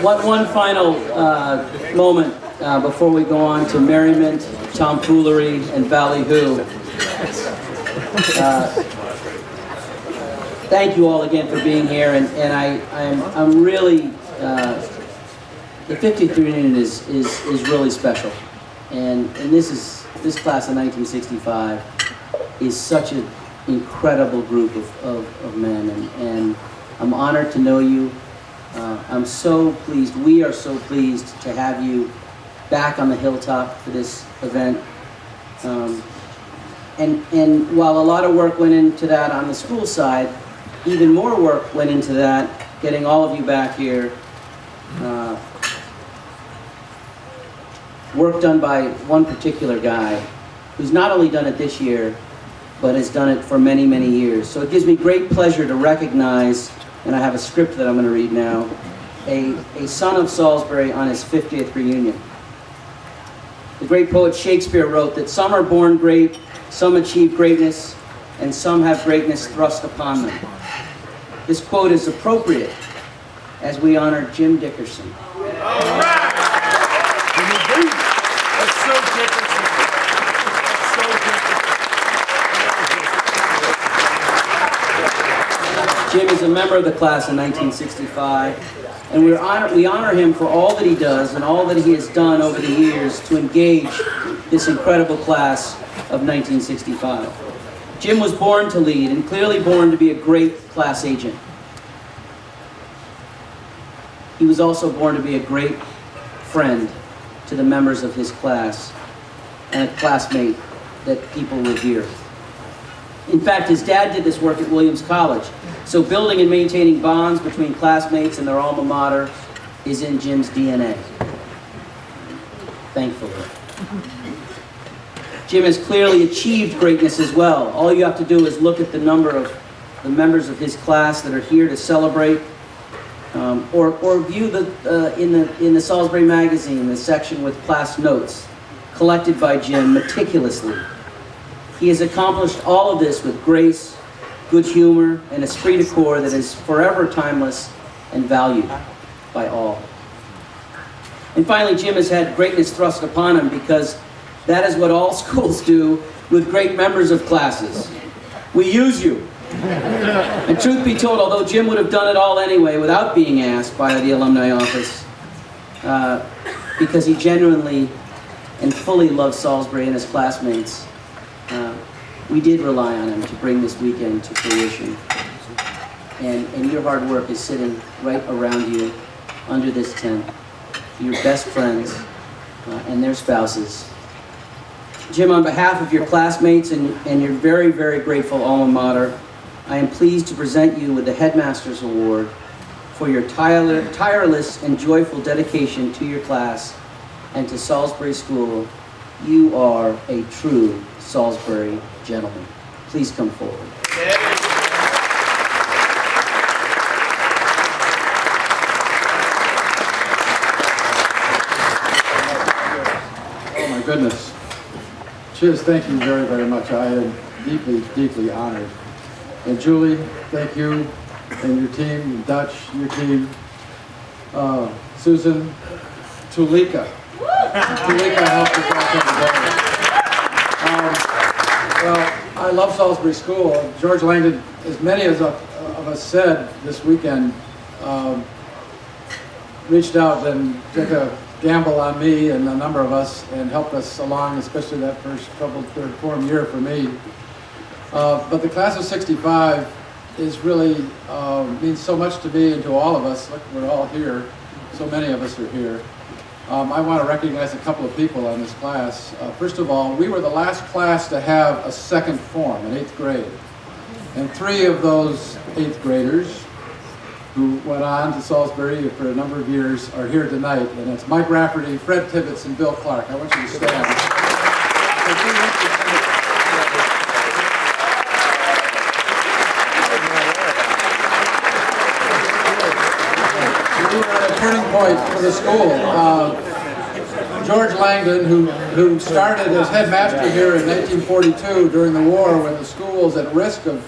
One final moment before we go on to merriment, tomfoolery, and ballyhoo. Thank you all again for being here, and I'm really the 50th reunion is really special, and this class of 1965 is such an incredible group of men, and I'm honored to know you. I'm so pleased, we are so pleased to have you back on the hilltop for this event. And while a lot of work went into that on the school side, even more work went into that, getting all of you back here. Work done by one particular guy who's not only done it this year, but has done it for many, many years. So it gives me great pleasure to recognize, and I have a script that I'm going to read now, a son of Salisbury on his 50th reunion. The great poet Shakespeare wrote that some are born great, some achieve greatness, and some have greatness thrust upon them. This quote is appropriate as we honor Jim Dickerson. All right! That's so Dickerson. So Dickerson. Jim is a member of the class in 1965, and we honor him for all that he does and all that he has done over the years to engage this incredible class of 1965. Jim was born to lead and clearly born to be a great class agent. He was also born to be a great friend to the members of his class and a classmate that people revere. In fact, his dad did this work at Williams College, so building and maintaining bonds between classmates and their alma mater is in Jim's DNA. Thankfully. Jim has clearly achieved greatness as well. All you have to do is look at the number of the members of his class that are here to celebrate, or view in the Salisbury Magazine, the section with class notes collected by Jim meticulously. He has accomplished all of this with grace, good humor, and esprit de corps that is forever timeless and valued by all. And finally, Jim has had greatness thrust upon him because that is what all schools do with great members of classes. We use you. And truth be told, although Jim would have done it all anyway without being asked by the alumni office, because he genuinely and fully loves Salisbury and his classmates, we did rely on him to bring this weekend to fruition. And your hard work is sitting right around you under this tent, your best friends and their spouses. Jim, on behalf of your classmates and your very, very grateful alma mater, I am pleased to present you with the Headmaster's Award for your tireless and joyful dedication to your class and to Salisbury School. You are a true Salisbury gentleman. Please come forward. Oh my goodness. Chiz, thank you very, very much. I am deeply, deeply honored. And Julie, thank you, and your team, Dutch, your team, Susan, Tulika. Tulika helped us all come together. Well, I love Salisbury School. George Langdon, as many of us said this weekend, reached out and took a gamble on me and a number of us and helped us along, especially that first troubled third form year for me. But the class of 65 is really, means so much to me and to all of us. Look, we're all here. So many of us are here. I want to recognize a couple of people on this class. First of all, we were the last class to have a second form, an 8th grade. And 3 of those 8th graders who went on to Salisbury for a number of years are here tonight. And it's Mike Rafferty, Fred Tibbetts, and Bill Clark. I want you to stand. Turning point for the school. George Langdon, who started as headmaster here in 1942 during the war when the school was at risk of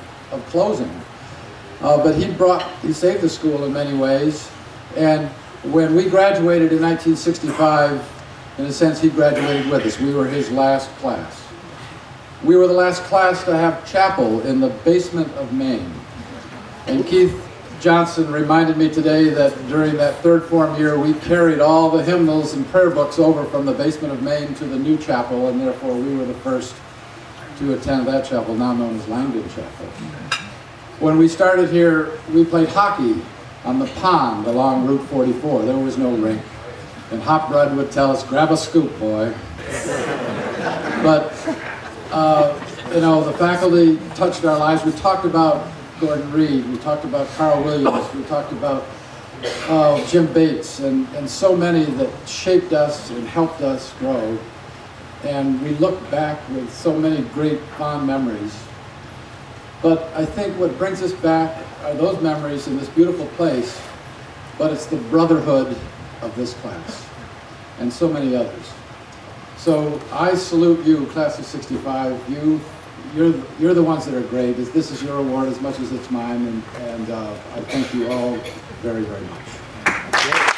closing, But he saved the school in many ways. And when we graduated in 1965, in a sense, he graduated with us. We were his last class. We were the last class to have chapel in the basement of Maine. And Keith Johnson reminded me today that during that third form year, we carried all the hymnals and prayer books over from the basement of Maine to the new chapel, and therefore we were the first to attend that chapel, now known as Langdon Chapel. When we started here, we played hockey on the pond along Route 44. There was no rink. And Hop Bud would tell us, grab a scoop, boy. But, you know, the faculty touched our lives. We talked about Gordon Reed, we talked about Carl Williams, we talked about Jim Bates, and so many that shaped us and helped us grow. And we look back with so many great fond memories. But I think what brings us back are those memories in this beautiful place, but it's the brotherhood of this class and so many others. So I salute you, class of 65. You're the ones that are great. This is your award as much as it's mine, and I thank you all very, very much.